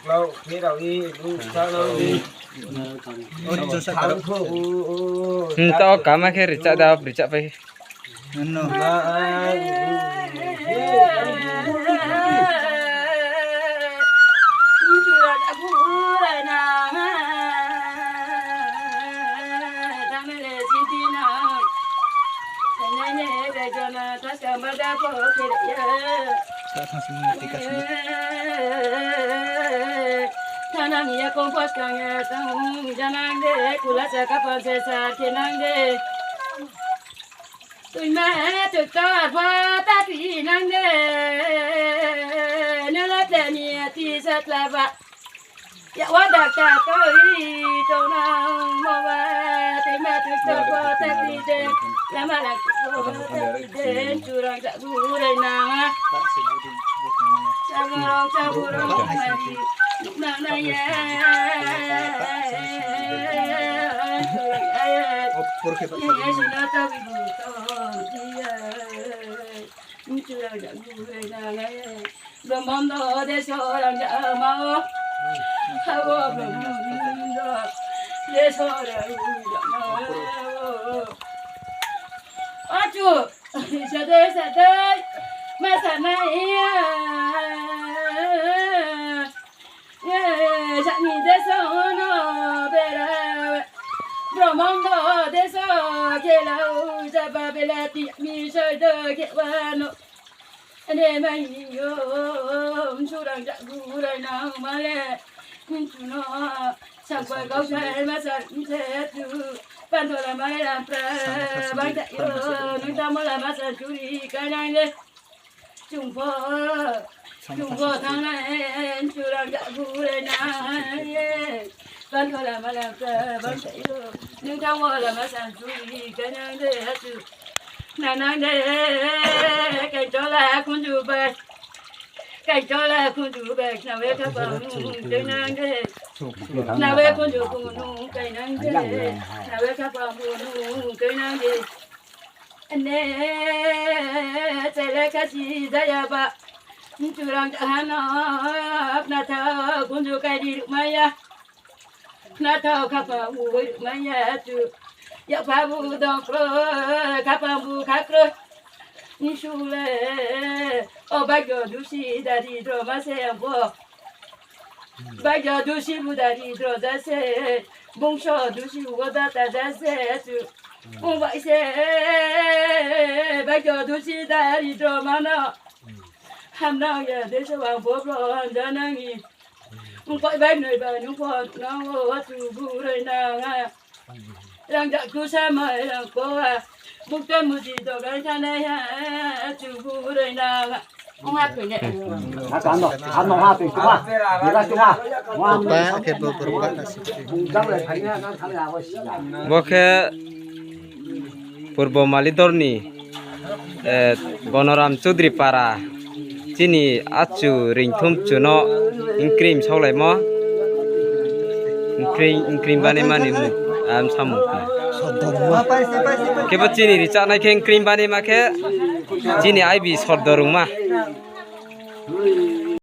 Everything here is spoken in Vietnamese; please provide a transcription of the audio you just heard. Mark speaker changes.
Speaker 1: lâu phía đầu đi sao đâu đi
Speaker 2: tao cả mấy cái rìa đào rìa phải
Speaker 3: Tanang ya kompas kang tang janang de kula sa kapal se sa kenang de tui mẹ tui ta va ta ti nang de nơ la te ni ti sa la va ya wa da ka toi to nang mo va tui mẹ tui ta va ta ti de la ma la ko ta ti de curang tak gure nang Caburong mari mana ya sudah tahu ibu dia curang tak gure nang belum bondo de seorang tak mau aku belum bondo de seorang tak mau acu sedih masa naya chắc nhìn thế sao nó về là bromondo thế sao kia lâu ra ba về là tiệm mi chơi đời kia ba nó anh em anh yêu chú đang chạy gu đây nào mà lẽ chú nó chẳng phải câu chuyện mà chẳng thế từ ban đầu là mai làm pra ban chạy yêu chúng ta mới làm mà chẳng chú đi cái này đấy chúng phở thằng này chú đang chạy gu đây này ban đầu là mà làm pra ban chạy yêu chúng ta mới làm mà chẳng chú đi cái này đấy từ nàng đây cái chỗ là con chú bạch cái chỗ là con chú bạch nào về các bạn cái nàng đây nào về con chú con cái nàng đây nào về các bạn cái nàng đây anh ấy sẽ lấy cái gì ra ba chú đang ăn nó na thao con chú cái đi được mấy à na thao các bạn uống được mấy à chú ya babu dong kapamu kakre nisule o bagyo dusi dari dro mase bo bagyo dusi bu dari dro dase bungsho dusi woda ta dase tu on va se bagyo dusi dari dro mana hamna ya de so wa bo bro janangi on coi bay nơi ba nhung pho nó tu bu rồi na rằng đã cứu sa mày rằng cô à bút tên một gì đó cái cha này ha chú phụ đây là ông hát tuổi nhẹ
Speaker 4: hát cán rồi hát nó hát tuổi chú à người ta chú à ngoan
Speaker 5: ba cái bữa bữa bắt là
Speaker 4: trong này thấy nó thằng nào vậy
Speaker 2: Bokhe Purbo Malidorni Gonoram Chudri Para Chini Achu Ringthum Chuno Incream sau lại mo Incream bani mani mu am samu ke ba chini ri cha na ke cream bani ma ke chini ai bi sor dorung ma